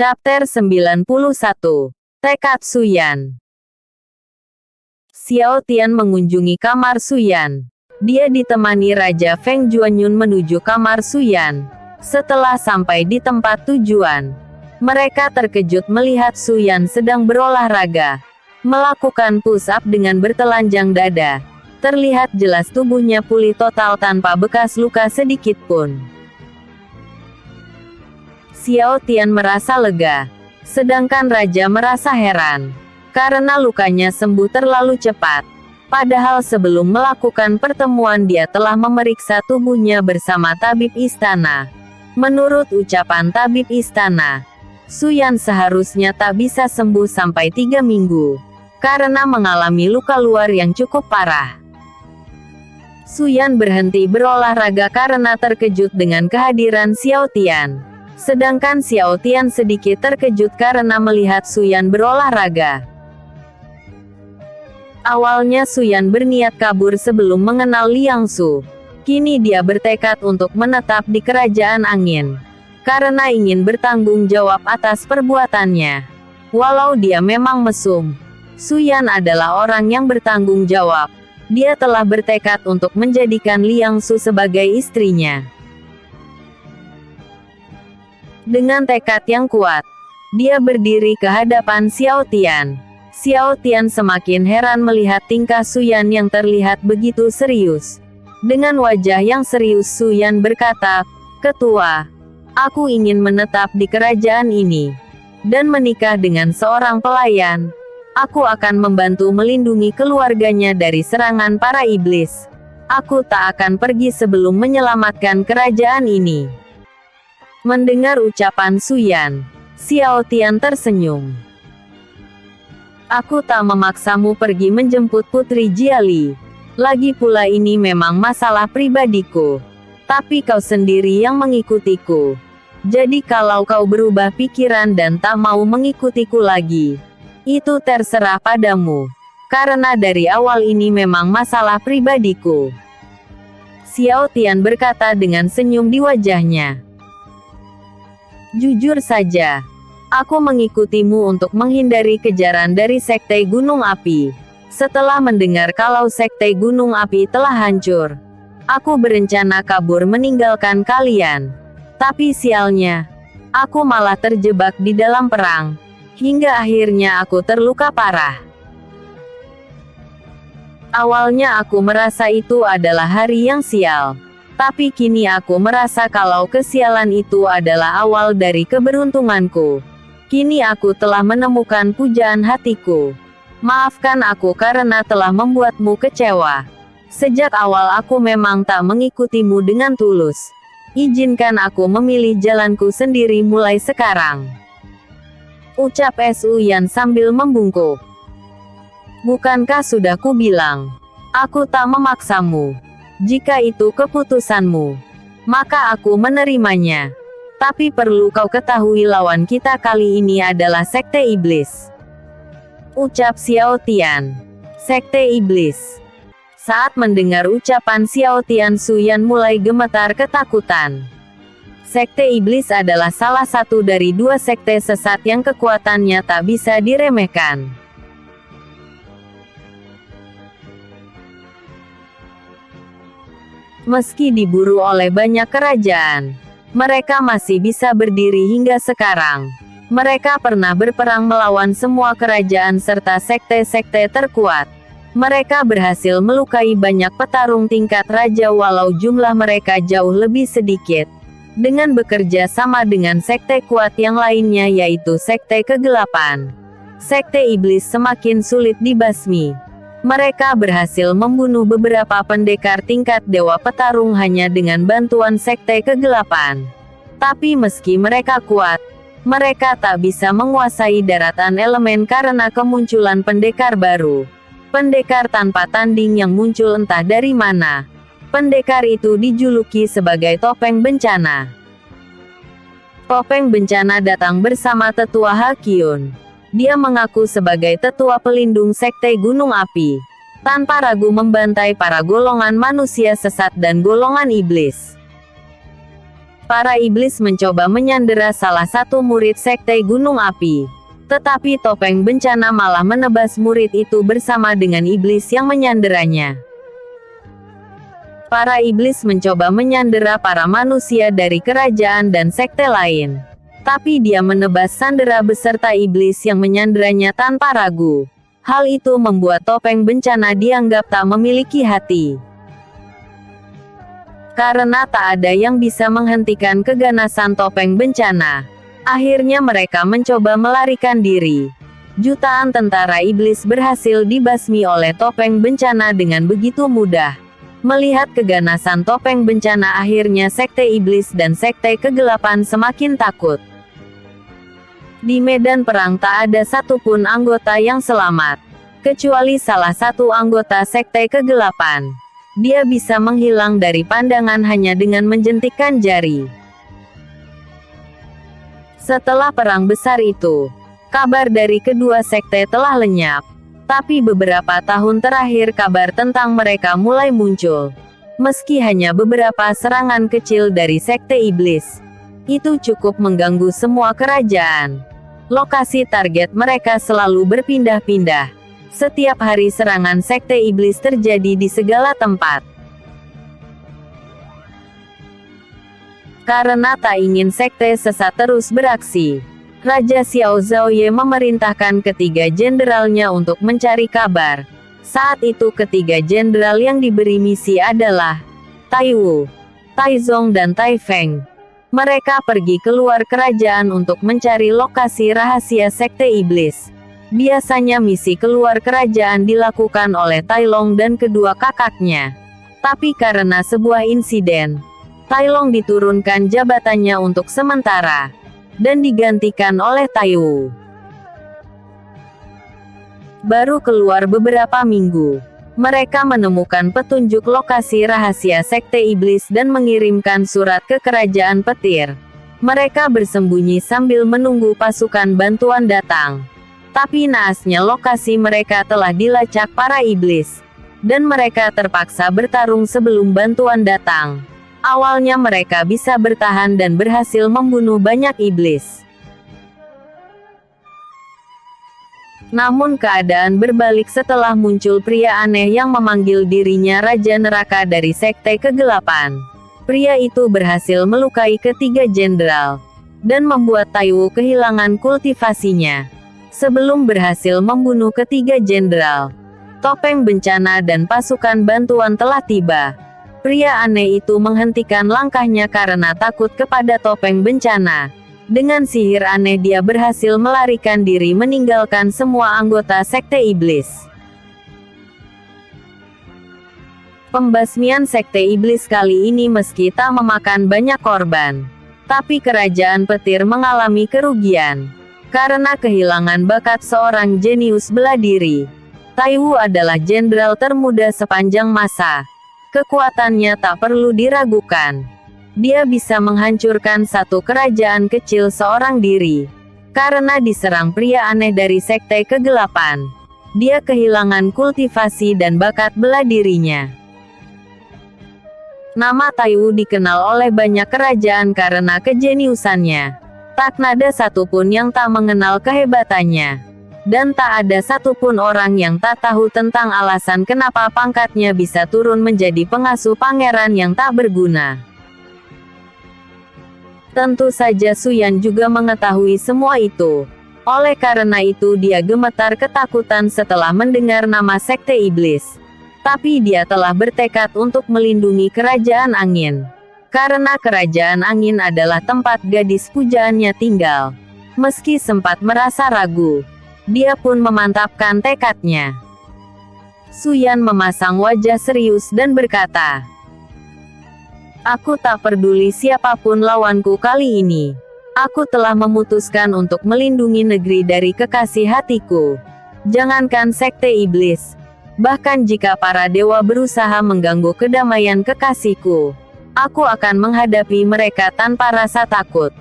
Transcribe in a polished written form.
Chapter 91. Tekad Suyan. Xiao Tian mengunjungi kamar Suyan. Dia ditemani Raja Feng Juanyun menuju kamar Suyan. Setelah sampai di tempat tujuan, mereka terkejut melihat Suyan sedang berolahraga, melakukan push-up dengan bertelanjang dada. Terlihat jelas tubuhnya pulih total tanpa bekas luka sedikit pun. Xiao Tian merasa lega, sedangkan Raja merasa heran, karena lukanya sembuh terlalu cepat. Padahal sebelum melakukan pertemuan dia telah memeriksa tubuhnya bersama tabib istana. Menurut ucapan tabib istana, Suyan seharusnya tak bisa sembuh sampai 3 minggu, karena mengalami luka luar yang cukup parah. Suyan berhenti berolahraga karena terkejut dengan kehadiran Xiao Tian. Sedangkan Xiao Tian sedikit terkejut karena melihat Suyan berolahraga. Awalnya Suyan berniat kabur sebelum mengenal Liang Su. Kini dia bertekad untuk menetap di Kerajaan Angin, karena ingin bertanggung jawab atas perbuatannya. Walau dia memang mesum, Suyan adalah orang yang bertanggung jawab. Dia telah bertekad untuk menjadikan Liang Su sebagai istrinya. Dengan tekad yang kuat, dia berdiri ke hadapan Xiao Tian. Xiao Tian semakin heran melihat tingkah Suyan yang terlihat begitu serius. Dengan wajah yang serius Suyan berkata, "Ketua, aku ingin menetap di kerajaan ini, dan menikah dengan seorang pelayan. Aku akan membantu melindungi keluarganya dari serangan para iblis. Aku tak akan pergi sebelum menyelamatkan kerajaan ini." Mendengar ucapan Suyan, Xiao Tian tersenyum. "Aku tak memaksamu pergi menjemput Putri Jiali. Lagi pula ini memang masalah pribadiku. Tapi kau sendiri yang mengikutiku. Jadi kalau kau berubah pikiran dan tak mau mengikutiku lagi, itu terserah padamu. Karena dari awal ini memang masalah pribadiku." Xiao Tian berkata dengan senyum di wajahnya. "Jujur saja, aku mengikutimu untuk menghindari kejaran dari Sekte Gunung Api. Setelah mendengar kalau Sekte Gunung Api telah hancur, aku berencana kabur meninggalkan kalian. Tapi sialnya, aku malah terjebak di dalam perang, hingga akhirnya aku terluka parah. Awalnya aku merasa itu adalah hari yang sial. Tapi kini aku merasa kalau kesialan itu adalah awal dari keberuntunganku. Kini aku telah menemukan pujaan hatiku. Maafkan aku karena telah membuatmu kecewa. Sejak awal aku memang tak mengikutimu dengan tulus. Izinkan aku memilih jalanku sendiri mulai sekarang," ucap Suyan sambil membungkuk. "Bukankah sudah kubilang, aku tak memaksamu? Jika itu keputusanmu, maka aku menerimanya. Tapi perlu kau ketahui lawan kita kali ini adalah Sekte Iblis," ucap Xiao Tian. Sekte Iblis. Saat mendengar ucapan Xiao Tian, Suyan mulai gemetar ketakutan. Sekte Iblis adalah salah satu dari 2 sekte sesat yang kekuatannya tak bisa diremehkan. Meski diburu oleh banyak kerajaan, mereka masih bisa berdiri hingga sekarang. Mereka pernah berperang melawan semua kerajaan serta sekte-sekte terkuat. Mereka berhasil melukai banyak petarung tingkat raja walau jumlah mereka jauh lebih sedikit. Dengan bekerja sama dengan sekte kuat yang lainnya yaitu Sekte Kegelapan, Sekte Iblis semakin sulit dibasmi. Mereka berhasil membunuh beberapa pendekar tingkat dewa petarung hanya dengan bantuan Sekte Kegelapan. Tapi meski mereka kuat, mereka tak bisa menguasai daratan elemen karena kemunculan pendekar baru. Pendekar tanpa tanding yang muncul entah dari mana. Pendekar itu dijuluki sebagai Topeng Bencana. Topeng Bencana datang bersama Tetua Hakyun. Dia mengaku sebagai tetua pelindung Sekte Gunung Api, tanpa ragu membantai para golongan manusia sesat dan golongan iblis. Para iblis mencoba menyandera salah satu murid sekte Gunung Api. Tetapi topeng bencana malah menebas murid itu bersama dengan iblis yang menyanderanya. Para iblis mencoba menyandera para manusia dari kerajaan dan sekte lain. Tapi dia menebas sandera beserta iblis yang menyanderanya tanpa ragu. Hal itu membuat topeng bencana dianggap tak memiliki hati. Karena tak ada yang bisa menghentikan keganasan topeng bencana, akhirnya mereka mencoba melarikan diri. Jutaan tentara iblis berhasil dibasmi oleh topeng bencana dengan begitu mudah. Melihat keganasan topeng bencana, akhirnya sekte iblis dan sekte kegelapan semakin takut. Di medan perang tak ada satupun anggota yang selamat, kecuali salah satu anggota sekte kegelapan. Dia bisa menghilang dari pandangan hanya dengan menjentikkan jari. Setelah perang besar itu, kabar dari kedua sekte telah lenyap. Tapi beberapa tahun terakhir kabar tentang mereka mulai muncul. Meski hanya beberapa serangan kecil dari sekte iblis, itu cukup mengganggu semua kerajaan. Lokasi target mereka selalu berpindah-pindah. Setiap hari serangan sekte iblis terjadi di segala tempat. Karena tak ingin sekte sesat terus beraksi, Raja Xiao Zhaoye memerintahkan ketiga jenderalnya untuk mencari kabar. Saat itu ketiga jenderal yang diberi misi adalah Tai Wu, Tai Zong dan Tai Feng. Mereka pergi keluar kerajaan untuk mencari lokasi rahasia sekte iblis. Biasanya misi keluar kerajaan dilakukan oleh Tai Long dan kedua kakaknya. Tapi karena sebuah insiden, Tai Long diturunkan jabatannya untuk sementara, dan digantikan oleh Tai Wu. Baru keluar beberapa minggu, mereka menemukan petunjuk lokasi rahasia sekte iblis dan mengirimkan surat ke kerajaan petir. Mereka bersembunyi sambil menunggu pasukan bantuan datang. Tapi naasnya lokasi mereka telah dilacak para iblis, dan mereka terpaksa bertarung sebelum bantuan datang. Awalnya mereka bisa bertahan dan berhasil membunuh banyak iblis. Namun keadaan berbalik setelah muncul pria aneh yang memanggil dirinya Raja Neraka dari sekte kegelapan. Pria itu berhasil melukai ketiga jenderal, dan membuat Tai Wu kehilangan kultivasinya. Sebelum berhasil membunuh ketiga jenderal, topeng bencana dan pasukan bantuan telah tiba. Pria aneh itu menghentikan langkahnya karena takut kepada topeng bencana. Dengan sihir aneh dia berhasil melarikan diri meninggalkan semua anggota sekte iblis. Pembasmian sekte iblis kali ini meski tak memakan banyak korban, tapi kerajaan petir mengalami kerugian. Karena kehilangan bakat seorang jenius bela diri. Tai Wu adalah jenderal termuda sepanjang masa. Kekuatannya tak perlu diragukan. Dia bisa menghancurkan satu kerajaan kecil seorang diri. Karena diserang pria aneh dari sekte kegelapan, dia kehilangan kultivasi dan bakat bela dirinya. Nama Tai Wu dikenal oleh banyak kerajaan karena kejeniusannya. Tak ada satupun yang tak mengenal kehebatannya. Dan tak ada satupun orang yang tak tahu tentang alasan kenapa pangkatnya bisa turun menjadi pengasuh pangeran yang tak berguna. Tentu saja Su Yan juga mengetahui semua itu. Oleh karena itu dia gemetar ketakutan setelah mendengar nama sekte iblis. Tapi dia telah bertekad untuk melindungi kerajaan angin. Karena kerajaan angin adalah tempat gadis pujaannya tinggal. Meski sempat merasa ragu, dia pun memantapkan tekadnya. Su Yan memasang wajah serius dan berkata, "Aku tak peduli siapapun lawanku kali ini. Aku telah memutuskan untuk melindungi negeri dari kekasih hatiku. Jangankan sekte iblis, bahkan jika para dewa berusaha mengganggu kedamaian kekasihku, aku akan menghadapi mereka tanpa rasa takut."